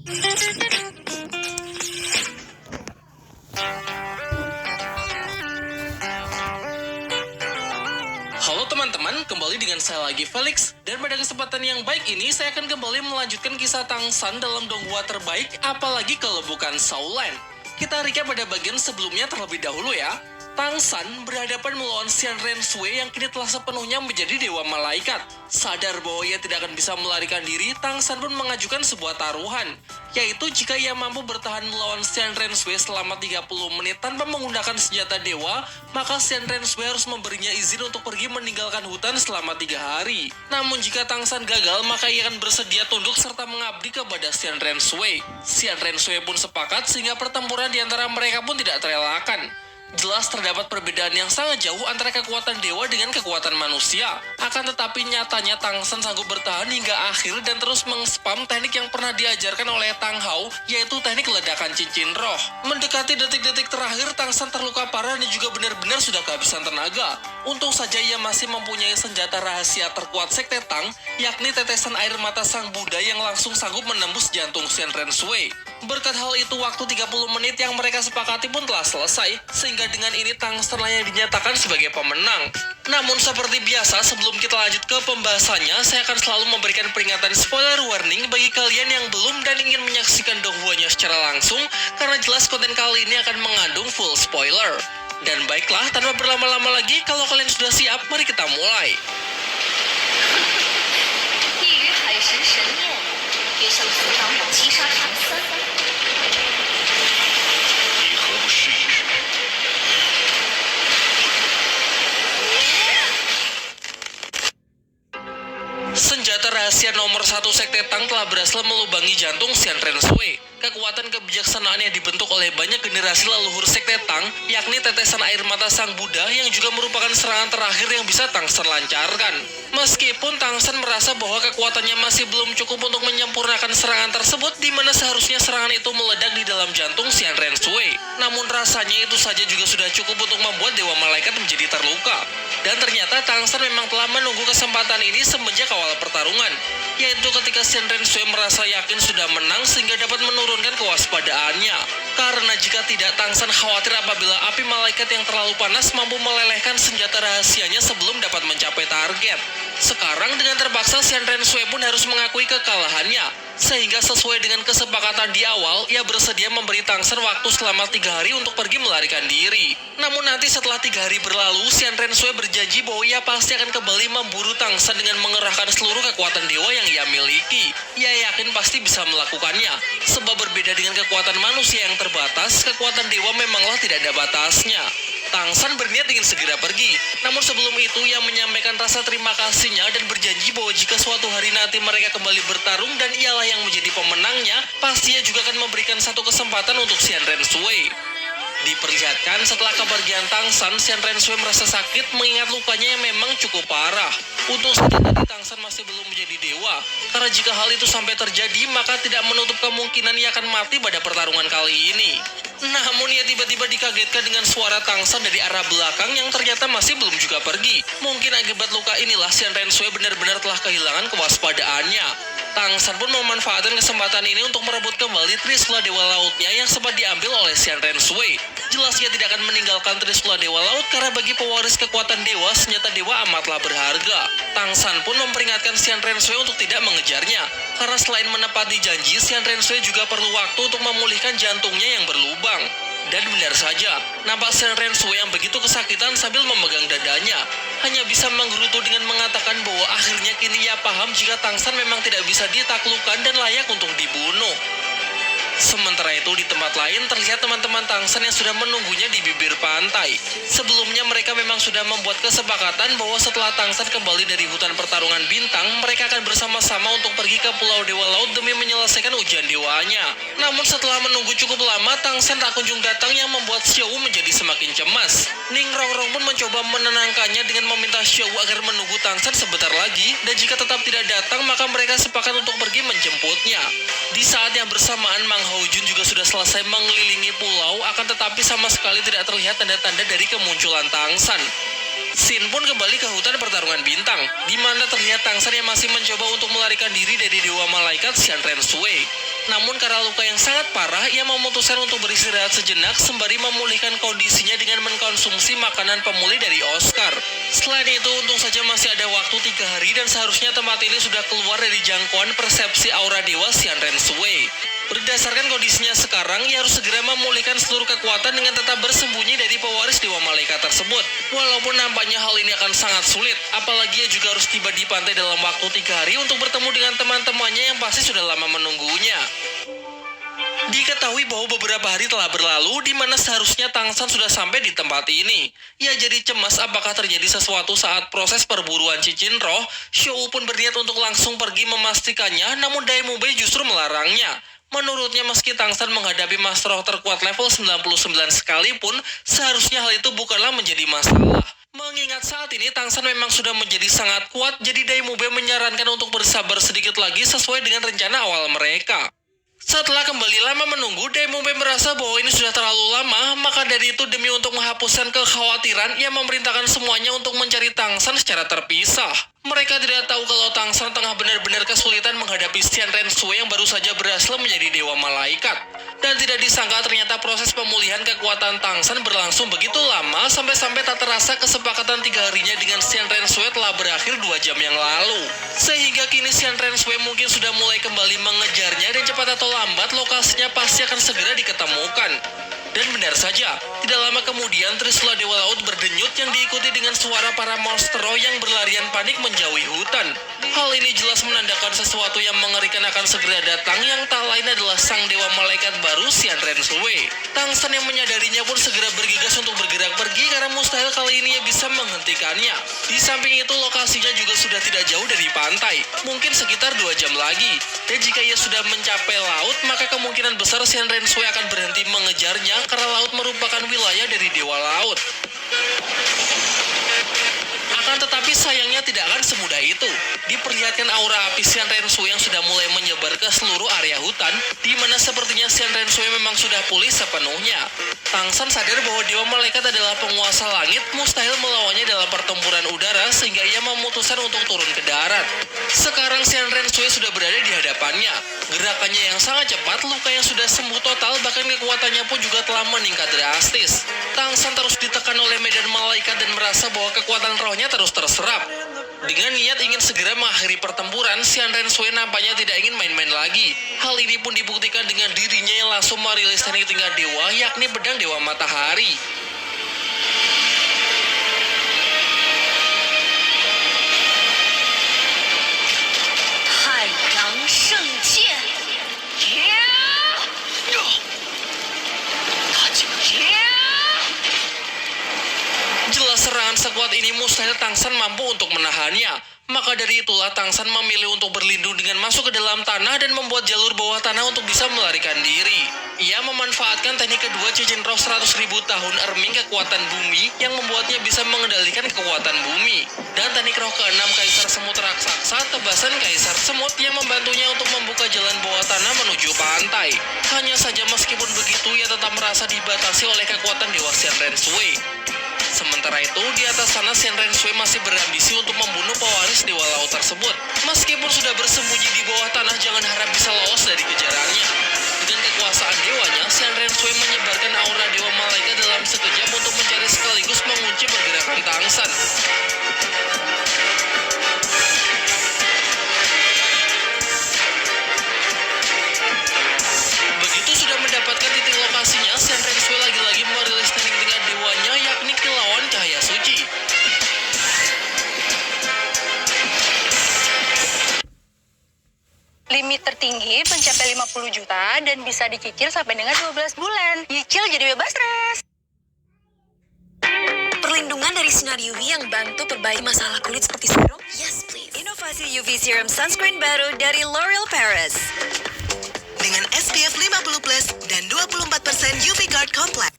Halo teman-teman, kembali dengan saya lagi Felix. Dan pada kesempatan yang baik ini, saya akan kembali melanjutkan kisah Tangsan dalam donghua terbaik, apalagi kalau bukan Saulan. Kita recap pada bagian sebelumnya terlebih dahulu ya. Tangsan berhadapan melawan Xian Renshui yang kini telah sepenuhnya menjadi dewa malaikat. Sadar bahwa ia tidak akan bisa melarikan diri, Tangsan pun mengajukan sebuah taruhan, yaitu jika ia mampu bertahan melawan Xian Renshui selama 30 menit tanpa menggunakan senjata dewa, maka Xian Renshui harus memberinya izin untuk pergi meninggalkan hutan selama 3 hari. Namun jika Tangsan gagal, maka ia akan bersedia tunduk serta mengabdi kepada Xian Renshui. Xian Renshui pun sepakat sehingga pertempuran di antara mereka pun tidak terelakkan. Jelas terdapat perbedaan yang sangat jauh antara kekuatan dewa dengan kekuatan manusia. Akan tetapi nyatanya Tangsan sanggup bertahan hingga akhir dan terus mengspam teknik yang pernah diajarkan oleh Tang Hao, yaitu teknik ledakan cincin roh. Mendekati detik-detik terakhir, Tangsan terluka parah dan juga benar-benar sudah kehabisan tenaga. Untung saja ia masih mempunyai senjata rahasia terkuat Sekte Tang, yakni tetesan air mata sang Buddha yang langsung sanggup menembus jantung Xian Renshui. Berkat hal itu, waktu 30 menit yang mereka sepakati pun telah selesai, sehingga dengan ini Tangsan yang dinyatakan sebagai pemenang. Namun seperti biasa, sebelum kita lanjut ke pembahasannya, saya akan selalu memberikan peringatan spoiler warning bagi kalian yang belum dan ingin menyaksikan donghuanya secara langsung, karena jelas konten kali ini akan mengandung full spoiler. Dan baiklah, tanpa berlama-lama lagi, kalau kalian sudah siap, mari kita mulai. 地狱海神神念，别想阻挡我击杀唐三。 你何不试一试？ Senjata rahasia nomor 1 Sekte Tang telah berhasil melubangi jantung Xian Renshui. Kekuatan kebijaksanaan yang dibentuk oleh banyak generasi leluhur Sekte Tang, yakni tetesan air mata sang Buddha yang juga merupakan serangan terakhir yang bisa Tangsan lancarkan. Meskipun Tangsan merasa bahwa kekuatannya masih belum cukup untuk menyempurnakan serangan tersebut, di mana seharusnya serangan itu meledak di dalam jantung Xian Renshui. Namun rasanya itu saja juga sudah cukup untuk membuat Dewa Malaikat menjadi terluka. Dan ternyata Tangsan memang telah menunggu kesempatan ini semenjak awal pertarungan, yaitu ketika Xian Renshui merasa yakin sudah menang sehingga dapat menurunkan kewaspadaannya. Karena jika tidak, Tangsan khawatir apabila api malaikat yang terlalu panas mampu melelehkan senjata rahasianya sebelum dapat mencapai target. Sekarang dengan terpaksa Xian Renshui pun harus mengakui kekalahannya, sehingga sesuai dengan kesepakatan di awal, ia bersedia memberi Tangsan waktu selama 3 hari untuk pergi melarikan diri. Namun nanti setelah 3 hari berlalu, Xian Renshui berjanji bahwa ia pasti akan kembali memburu Tangsan dengan mengerahkan seluruh kekuatan dewa yang ia miliki. Ia yakin pasti bisa melakukannya, sebab berbeda dengan kekuatan manusia yang terbatas, kekuatan dewa memanglah tidak ada batasnya. Tangsan berniat ingin segera pergi, namun sebelum itu ia menyampaikan rasa terima kasihnya dan berjanji bahwa jika suatu hari nanti mereka kembali bertarung dan ialah yang menjadi pemenangnya, pasti ia juga akan memberikan satu kesempatan untuk Xian Renshui. Diperlihatkan setelah kepergian Tangsan, Xian Renshui merasa sakit mengingat lukanya yang memang cukup parah. Untung saja tadi Tangsan masih belum menjadi dewa, karena jika hal itu sampai terjadi, maka tidak menutup kemungkinan ia akan mati pada pertarungan kali ini. Namun ia tiba-tiba dikagetkan dengan suara Tangsan dari arah belakang yang ternyata masih belum juga pergi. Mungkin akibat luka inilah Xian Renshui benar-benar telah kehilangan kewaspadaannya. Tangsan pun memanfaatkan kesempatan ini untuk merebut kembali Trisula Dewa Lautnya yang sempat diambil oleh Xian Renshui. Jelas ia tidak akan meninggalkan Trisula Dewa Laut karena bagi pewaris kekuatan dewa, senjata dewa amatlah berharga. Tangsan pun memperingatkan Xian Renshui untuk tidak mengejarnya, karena selain menepati janji, Xian Renshui juga perlu waktu untuk memulihkan jantungnya yang berlubang. Dan benar saja, nampak Xian Renshui yang begitu kesakitan sambil memegang dadanya, hanya bisa menggerutu dengan mengatakan bahwa akhirnya kini ia paham jika Tangsan memang tidak bisa ditaklukkan dan layak untuk dibunuh. Sementara itu di tempat lain terlihat teman-teman Tangsan yang sudah menunggunya di bibir pantai. Sebelumnya mereka memang sudah membuat kesepakatan bahwa setelah Tangsan kembali dari hutan pertarungan bintang, mereka akan bersama-sama untuk pergi ke Pulau Dewa Laut demi menyelesaikan ujian dewanya. Namun setelah menunggu cukup lama, Tangsan tak kunjung datang yang membuat Xiao menjadi semakin cemas. Ning Rongrong pun mencoba menenangkannya dengan meminta Xiao agar menunggu Tangsan sebentar lagi, dan jika tetap tidak datang maka mereka sepakat untuk pergi menjemputnya. Di saat yang bersamaan, Mang Hao Jun juga sudah selesai mengelilingi pulau, akan tetapi sama sekali tidak terlihat tanda-tanda dari kemunculan Tangsan. Xin pun kembali ke hutan pertarungan bintang, di mana terlihat Tangsan yang masih mencoba untuk melarikan diri dari Dewa Malaikat Xian Renshui. Namun karena luka yang sangat parah, ia memutuskan untuk beristirahat sejenak sembari memulihkan kondisinya dengan mengkonsumsi makanan pemulih dari Oscar. Selain itu, untung saja masih ada waktu 3 hari dan seharusnya tempat ini sudah keluar dari jangkauan persepsi aura dewa Xian Renshui. Berdasarkan kondisinya sekarang, ia harus segera memulihkan seluruh kekuatan dengan tetap bersembunyi dari pewaris Dewa Malaikat tersebut. Walaupun nampaknya hal ini akan sangat sulit, apalagi ia juga harus tiba di pantai dalam waktu 3 hari untuk bertemu dengan teman-temannya yang pasti sudah lama menunggunya. Diketahui bahwa beberapa hari telah berlalu di mana seharusnya Tang San sudah sampai di tempat ini. Ia jadi cemas apakah terjadi sesuatu saat proses perburuan cincin roh. Shou pun berniat untuk langsung pergi memastikannya, namun Dai Mubei justru melarangnya. Menurutnya meski Tang San menghadapi Master Roh terkuat level 99 sekalipun, seharusnya hal itu bukanlah menjadi masalah. Mengingat saat ini Tang San memang sudah menjadi sangat kuat, jadi Dai Mubei menyarankan untuk bersabar sedikit lagi sesuai dengan rencana awal mereka. Setelah kembali lama menunggu, Dai Mubei merasa bahwa ini sudah terlalu lama, maka dari itu demi untuk menghapuskan kekhawatiran, ia memerintahkan semuanya untuk mencari Tang San secara terpisah. Mereka tidak tahu kalau Tang San tengah benar-benar kesulitan menghadapi Xian Renshui yang baru saja berhasil menjadi Dewa Malaikat. Dan tidak disangka ternyata proses pemulihan kekuatan Tang San berlangsung begitu lama sampai-sampai tak terasa kesepakatan 3 harinya dengan Xian Renshui telah berakhir 2 jam yang lalu. Sehingga kini Xian Renshui mungkin sudah mulai kembali mengejarnya dan cepat atau lambat lokasinya pasti akan segera diketemukan. Dan benar saja, tidak lama kemudian Trisula Dewa Laut berdenyut yang diikuti dengan suara para monster roh yang berlarian panik menjauhi hutan. Hal ini jelas menandakan sesuatu yang mengerikan akan segera datang yang tak lain adalah sang Dewa Malaikat baru Xian Renshui. Tang San yang menyadarinya pun segera bergegas untuk bergerak pergi karena mustahil kali ini ia bisa menghentikannya. Di samping itu lokasinya juga sudah tidak jauh dari pantai, mungkin sekitar 2 jam lagi. Dan jika ia sudah mencapai laut, maka kemungkinan besar Xian Renshui akan berhenti mengejarnya karena laut merupakan wilayah dari Dewa Laut. Akan tetapi sayangnya tidak akan semudah itu. Diperlihatkan aura api Xian Renshui yang sudah mulai menyebar ke seluruh area hutan, di mana sepertinya Xian Renshui memang sudah pulih sepenuhnya. Tang San sadar bahwa Dewa Malaikat adalah penguasa langit, mustahil melawannya dalam pertempuran udara sehingga ia memutuskan untuk turun ke darat. Sekarang Xian Renshui sudah berada di hadapannya. Gerakannya yang sangat cepat, luka yang sudah sembuh total, bahkan kekuatannya pun juga telah meningkat drastis. Tang San terus ditekan oleh medan malaikat dan merasa bahwa kekuatan rohnya terus terserap. Dengan niat ingin segera mengakhiri pertempuran, Xian Renshui nampaknya tidak ingin main-main lagi. Hal ini pun dibuktikan dengan dirinya yang langsung merilis teknik tingkat dewa, yakni pedang Dewa Matahari. Haiyang Shengqian. Jelas serangan sekuat ini mustahil Tang San mampu untuk menahannya. Maka dari itulah Tang San memilih untuk berlindung dengan masuk ke dalam tanah dan membuat jalur bawah tanah untuk bisa melarikan diri. Ia memanfaatkan teknik kedua cincin roh 100.000 tahun erming kekuatan bumi yang membuatnya bisa mengendalikan kekuatan bumi. Dan teknik roh ke-6 Kaisar Semut Raksasa, tebasan Kaisar Semut yang membantunya untuk membuka jalan bawah tanah menuju pantai. Hanya saja meskipun begitu, ia tetap merasa dibatasi oleh kekuatan Dewa Xian Renshui. Sementara itu, di atas sana Xian Renshui masih berambisi untuk membunuh pewaris Dewa Laut tersebut. Meskipun sudah bersembunyi di bawah tanah, jangan harap bisa lolos dari kejarannya. Dengan kekuasaan dewanya, Xian Renshui menyebarkan aura Dewa Malaikat dalam sekejap untuk mencari sekaligus mengunci pergerakan Tang San. Begitu sudah mendapatkan titik lokasinya, Xian Renshui lagi-lagi merilis teknik tingkat dewanya, yakni kilauan cahaya suci. Limit tertinggi mencapai 50 juta dan bisa dicicil sampai dengan 12 bulan. Cicil jadi bebas stres. Perlindungan dari sinar UV yang bantu perbaiki masalah kulit seperti serum? Yes, please. Inovasi UV Serum Sunscreen baru dari L'Oreal Paris. Dengan SPF 50+ dan 24% UV Guard Complex.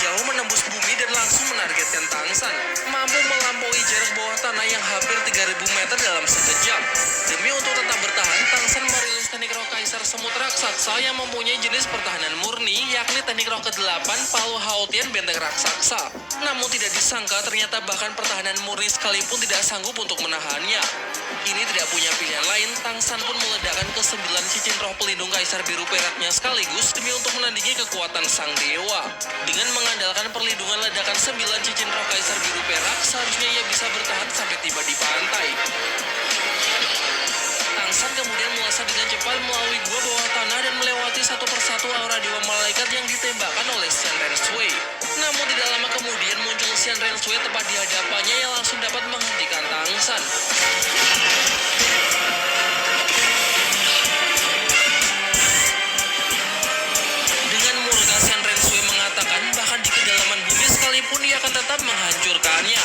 Jauh menembus bumi dan langsung menargetkan Tang San, mampu melampaui jarak bawah tanah yang hampir 3.000 meter dalam sekejap. Demi untuk tetap bertahan, Tang San merilis teknik roh Kaisar Semut Raksasa yang mempunyai jenis pertahanan murni, yakni teknik roh ke-8 Palu Haotian Benteng Raksasa. Namun tidak disangka ternyata bahkan pertahanan murni sekalipun tidak sanggup untuk menahannya. Ini tidak punya pilihan lain, 9 cincin roh pelindung kaisar biru peraknya sekaligus demi untuk menandingi kekuatan sang dewa. Dengan mengandalkan perlindungan ledakan 9 cincin roh kaisar biru perak, seharusnya ia bisa bertahan sampai tiba di pantai. Tangsan kemudian melesat dengan cepat melalui gua bawah tanah dan melewati satu persatu aura dewa malaikat yang ditembakkan oleh Xian Renshui. Namun tidak lama kemudian muncul Xian Renshui tepat di hadapannya yang langsung dapat menghentikan Tangsan. Dengan murka Xian Renshui mengatakan bahkan di kedalaman bumi sekalipun ia akan tetap menghancurkannya.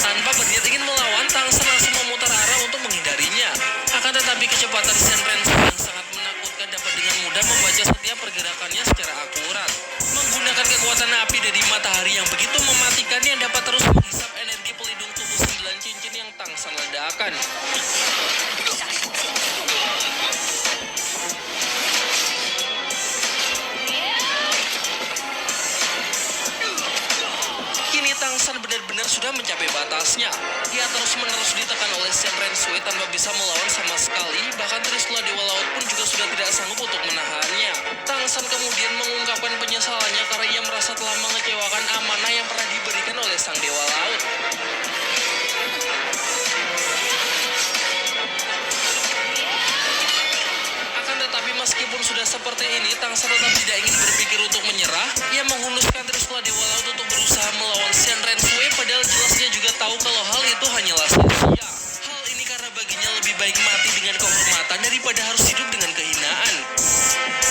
Tanpa berniat ingin melawan, Tangsan langsung memutar arah untuk menghindarinya. Akan tetapi kecepatan Xian Renshui yang sangat menakutkan dapat dengan mudah membaca setiap pergerakannya secara akurat. Menggunakan kekuatan api dari matahari yang begitu mematikan yang dapat terus menghisap energi pelindung tubuh 9 cincin yang Tangsan ledakan. Kini Tangsan benar-benar sudah mencapai batasnya. Ia terus-menerus ditekan oleh Xian Renshui tanpa bisa melawan sama sekali, bahkan Trisula Dewa Laut pun juga sudah tidak sanggup untuk menahannya. Tangsan kemudian mengungkapkan penyesalannya karena ia merasa telah mengecewakan amanah yang pernah diberikan oleh Sang Dewa Laut. Akan tetapi meskipun sudah seperti ini, Tangsan tetap tidak ingin berpikir untuk menyerah. Ia menghunuskan Trisula Dewa Laut untuk berusaha melawan Xian Renshui, padahal jelas dia juga tahu kalau hal itu hanyalah sia-sia. Hal ini karena baginya lebih baik mati dengan kehormatan daripada harus hidup dengan kehinaan.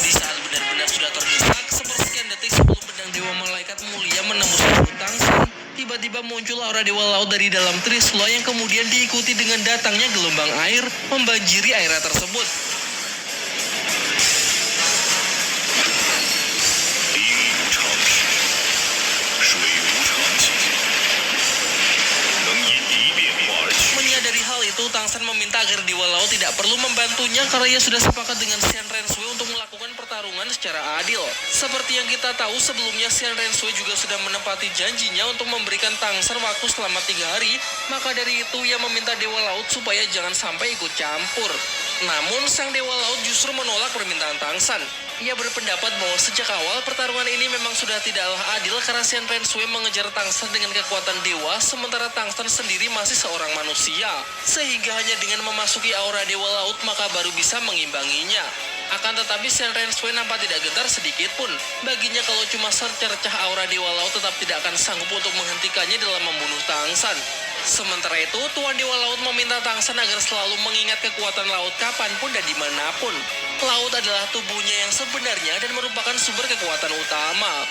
Di saat benar-benar sudah terdesak, sepersekian detik sebelum pedang Dewa Malaikat Mulia menembus tubuh Tangsan, tiba-tiba muncul aura Dewa Laut dari dalam Trisula yang kemudian diikuti dengan datangnya gelombang air membanjiri area tersebut. 冰无常势，水无常气，能因一变化而取。 Menyadari hal itu, Tangsan meminta agar Dewa Laut tidak perlu membantunya karena ia sudah sepakat dengan Xian Renshui untuk melakukan pertarungan secara adil. Seperti yang kita tahu sebelumnya, Xian Renshui juga sudah menepati janjinya untuk memberikan Tangsan waktu selama 3 hari. Maka dari itu ia meminta Dewa Laut supaya jangan sampai ikut campur. Namun sang Dewa Laut justru menolak permintaan Tangsan. Ia berpendapat bahwa sejak awal pertarungan ini memang sudah tidaklah adil karena Xian Renshui mengejar Tangsan dengan kekuatan dewa, sementara Tangsan sendiri masih seorang manusia. Sehingga hanya dengan memasuki aura Dewa Laut maka baru bisa mengimbanginya. Akan tetapi Xian Renshui nampak tidak gentar sedikit pun. Baginya kalau cuma secercah aura Dewa Laut tetap tidak akan sanggup untuk menghentikannya dalam membunuh Tangsan. Sementara itu, Tuan Dewa Laut meminta Tangsan agar selalu mengingat kekuatan laut kapanpun dan dimanapun. Laut adalah tubuhnya yang sebenarnya dan merupakan sumber kekuatan utama.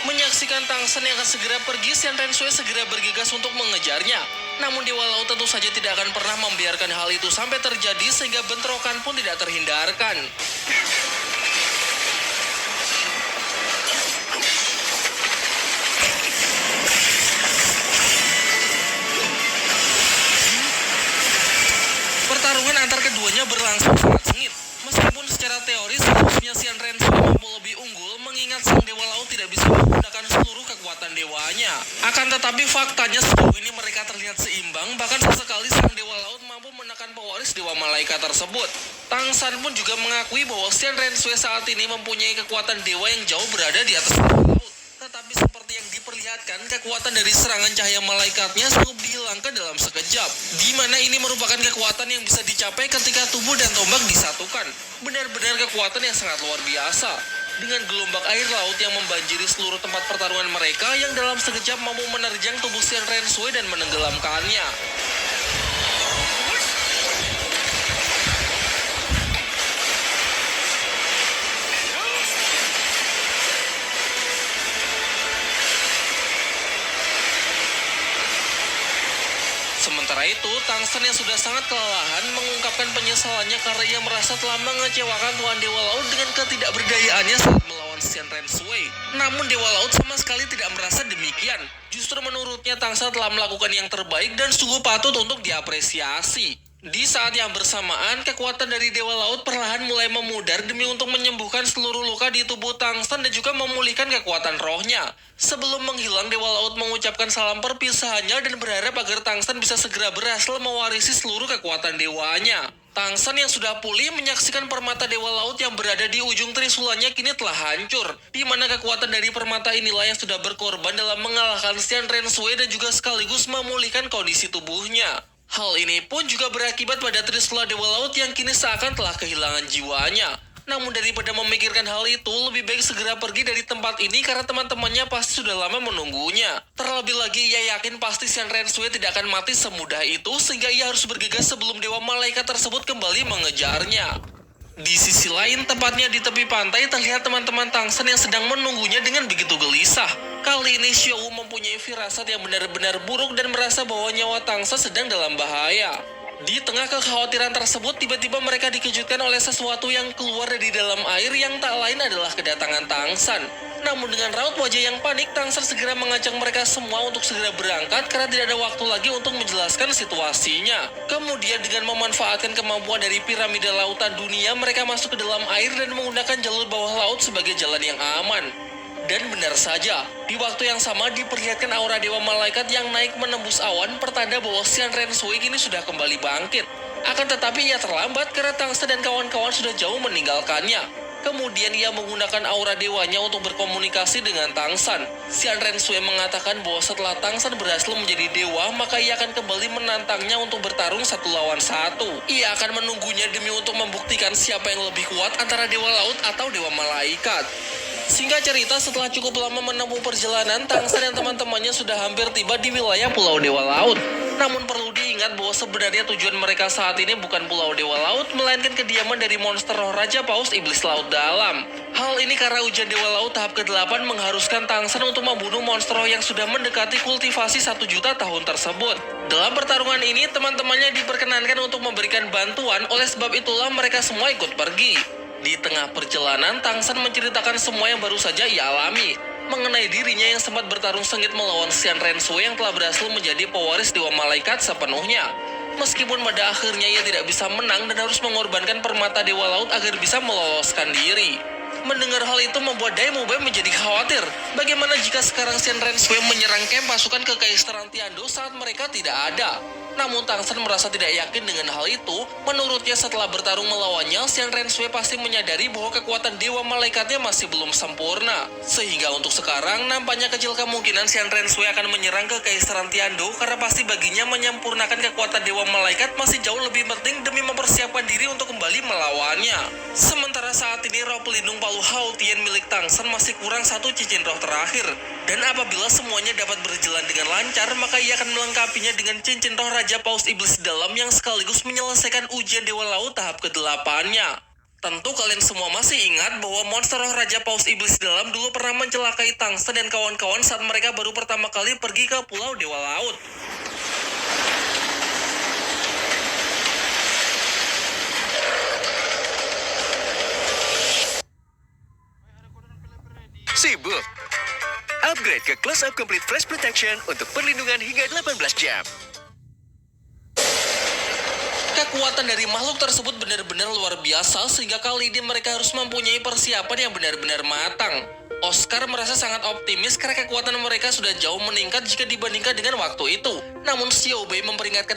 Menyaksikan Tangsan yang akan segera pergi, Xian Renshui segera bergegas untuk mengejarnya. Namun Dewa Laut tentu saja tidak akan pernah membiarkan hal itu sampai terjadi sehingga bentrokan pun tidak terhindarkan. Pertarungan antar keduanya berlangsung sangat sengit. Meskipun secara teori seharusnya Xian Renshui mampu lebih unggul mengingat sang Dewa Laut tidak bisa menggunakan seluruh kekuatan dewanya. Akan tetapi faktanya sejauh ini mereka terlihat seimbang, bahkan sesekali sang Dewa Laut mampu menekan pewaris Dewa Malaikat tersebut. Tangsan pun juga mengakui bahwa Xian Renshui saat ini mempunyai kekuatan dewa yang jauh berada di atas Dewa Laut. Tetapi seperti yang diperlihatkan, kekuatan dari serangan cahaya malaikatnya sanggup dihilangkan dalam sekejap. Di mana ini merupakan kekuatan yang bisa dicapai ketika tubuh dan tombak disatukan. Benar-benar kekuatan yang sangat luar biasa. Dengan gelombang air laut yang membanjiri seluruh tempat pertarungan mereka yang dalam sekejap mampu menerjang tubuh Xian Renshui dan menenggelamkannya. Sementara itu, Tangsan yang sudah sangat kelelahan mengungkapkan penyesalannya karena ia merasa telah mengecewakan Tuan Dewa Laut dengan ketidakberdayaannya saat melawan Xian Renshui. Namun Dewa Laut sama sekali tidak merasa demikian. Justru menurutnya Tangsan telah melakukan yang terbaik dan sungguh patut untuk diapresiasi. Di saat yang bersamaan, kekuatan dari Dewa Laut perlahan mulai memudar demi untuk menyembuhkan seluruh luka di tubuh Tangsan dan juga memulihkan kekuatan rohnya. Sebelum menghilang, Dewa Laut mengucapkan salam perpisahannya dan berharap agar Tangsan bisa segera berhasil mewarisi seluruh kekuatan dewanya. Tangsan yang sudah pulih menyaksikan permata Dewa Laut yang berada di ujung trisulanya kini telah hancur, di mana kekuatan dari permata inilah yang sudah berkorban dalam mengalahkan Xian Renshui dan juga sekaligus memulihkan kondisi tubuhnya. Hal ini pun juga berakibat pada Trisula Dewa Laut yang kini seakan telah kehilangan jiwanya. Namun daripada memikirkan hal itu, lebih baik segera pergi dari tempat ini karena teman-temannya pasti sudah lama menunggunya. Terlebih lagi, ia yakin pasti Xian Renshui tidak akan mati semudah itu, sehingga ia harus bergegas sebelum Dewa Malaikat tersebut kembali mengejarnya. Di sisi lain, tepatnya di tepi pantai, terlihat teman-teman Tangsan yang sedang menunggunya dengan begitu gelisah. Kali ini Xiao mempunyai firasat yang benar-benar buruk dan merasa bahwa nyawa Tangsan sedang dalam bahaya. Di tengah kekhawatiran tersebut, tiba-tiba mereka dikejutkan oleh sesuatu yang keluar dari dalam air yang tak lain adalah kedatangan Tangsan. Namun dengan raut wajah yang panik, Tangsan segera mengajak mereka semua untuk segera berangkat karena tidak ada waktu lagi untuk menjelaskan situasinya. Kemudian dengan memanfaatkan kemampuan dari piramida lautan dunia, mereka masuk ke dalam air dan menggunakan jalur bawah laut sebagai jalan yang aman. Dan benar saja, di waktu yang sama diperlihatkan aura Dewa Malaikat yang naik menembus awan, pertanda bahwa Xian Renshui kini sudah kembali bangkit. Akan tetapi ia terlambat karena Tangsan dan kawan-kawan sudah jauh meninggalkannya. Kemudian ia menggunakan aura dewanya untuk berkomunikasi dengan Tangsan. Xian Renshui mengatakan bahwa setelah Tangsan berhasil menjadi dewa, maka ia akan kembali menantangnya untuk bertarung 1 lawan 1. Ia akan menunggunya demi untuk membuktikan siapa yang lebih kuat antara Dewa Laut atau Dewa Malaikat. Singkat cerita, setelah cukup lama menempuh perjalanan, Tangsan dan teman-temannya sudah hampir tiba di wilayah Pulau Dewa Laut. Namun perlu diingat bahwa sebenarnya tujuan mereka saat ini bukan Pulau Dewa Laut, melainkan kediaman dari monster roh Raja Paus Iblis Laut Dalam. Hal ini karena ujian Dewa Laut tahap ke-8 mengharuskan Tangsan untuk membunuh monster roh yang sudah mendekati kultivasi 1 juta tahun tersebut. Dalam pertarungan ini, teman-temannya diperkenankan untuk memberikan bantuan, oleh sebab itulah mereka semua ikut pergi. Di tengah perjalanan, Tangsan menceritakan semua yang baru saja ia alami mengenai dirinya yang sempat bertarung sengit melawan Xian Renshui yang telah berhasil menjadi pewaris Dewa Malaikat sepenuhnya. Meskipun pada akhirnya ia tidak bisa menang dan harus mengorbankan permata Dewa Laut agar bisa meloloskan diri. Mendengar hal itu membuat Daimobei menjadi khawatir. Bagaimana jika sekarang Xian Renshui menyerang kamp pasukan Kekaisaran Tiando saat mereka tidak ada? Namun Tangsan merasa tidak yakin dengan hal itu. Menurutnya setelah bertarung melawannya, Xian Renshui pasti menyadari bahwa kekuatan Dewa Malaikatnya masih belum sempurna. Sehingga untuk sekarang nampaknya kecil kemungkinan Xian Renshui akan menyerang Kekaisaran Tiando karena pasti baginya menyempurnakan kekuatan Dewa Malaikat masih jauh lebih penting demi mempersiapkan diri untuk kembali melawannya. Sementara saat ini roh pelindung Palu Hao Tian milik Tangsan masih kurang 1 cincin roh terakhir. Dan apabila semuanya dapat berjalan dengan lancar, maka ia akan melengkapinya dengan cincin roh Raja Paus Iblis Dalam yang sekaligus menyelesaikan ujian Dewa Laut tahap ke-8-nya. Tentu kalian semua masih ingat bahwa monster roh Raja Paus Iblis Dalam dulu pernah mencelakai Tangsan dan kawan-kawan saat mereka baru pertama kali pergi ke Pulau Dewa Laut. Sibuk? Upgrade ke Close Up Complete Fresh Protection untuk perlindungan hingga 18 jam. Kekuatan dari makhluk tersebut benar-benar luar biasa sehingga kali ini mereka harus mempunyai persiapan yang benar-benar matang. Oscar merasa sangat optimis karena kekuatan mereka sudah jauh meningkat jika dibandingkan dengan waktu itu. Namun Xiaobei memperingatkan